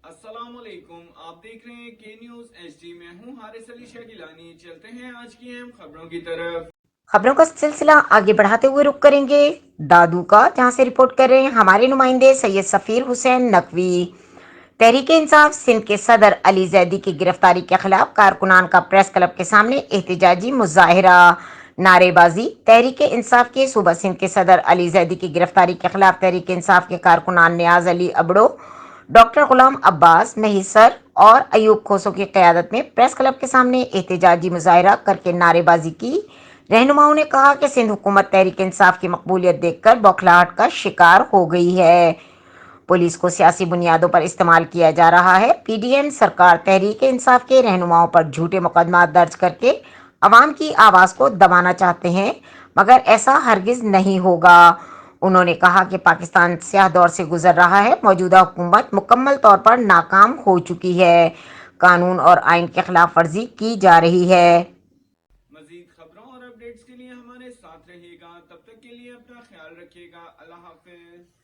السلام علیکم، آپ دیکھ رہے ہیں کے نیوز ایچ ڈی۔ میں ہوں حارث علی شاہ گیلانی۔ چلتے ہیں آج کی اہم خبروں کی طرف۔ خبروں کا سلسلہ آگے بڑھاتے ہوئے رخ کریں گے دادو کا، جہاں سے رپورٹ کر رہے ہیں ہمارے نمائندے سید سفیر حسین نقوی۔ تحریک انصاف سندھ کے صدر علی زیدی کی گرفتاری کے خلاف کارکنان کا پریس کلب کے سامنے احتجاجی مظاہرہ، نعرے بازی۔ تحریک انصاف کے صوبہ سندھ کے صدر علی زیدی کی گرفتاری کے خلاف تحریک انصاف کے کارکنان نیاز علی ابڑو، ڈاکٹر غلام عباس مہیسر اور ایوب کھوسو کی قیادت میں پریس کلب کے سامنے احتجاجی مظاہرہ کر کے نعرے بازی کی۔ رہنماؤں نے کہا کہ سندھ حکومت تحریک انصاف کی مقبولیت دیکھ کر بوکھلاہٹ کا شکار ہو گئی ہے، پولیس کو سیاسی بنیادوں پر استعمال کیا جا رہا ہے۔ پی ڈی ایم سرکار تحریک انصاف کے رہنماؤں پر جھوٹے مقدمات درج کر کے عوام کی آواز کو دبانا چاہتے ہیں، مگر ایسا ہرگز نہیں ہوگا۔ انہوں نے کہا کہ پاکستان سیاہ دور سے گزر رہا ہے، موجودہ حکومت مکمل طور پر ناکام ہو چکی ہے، قانون اور آئین کی خلاف ورزی کی جا رہی ہے۔ مزید خبروں اور اپڈیٹس کے لیے ہمارے ساتھ رہیے گا، تب تک کے لیے اپنا خیال رکھیے گا۔ اللہ حافظ۔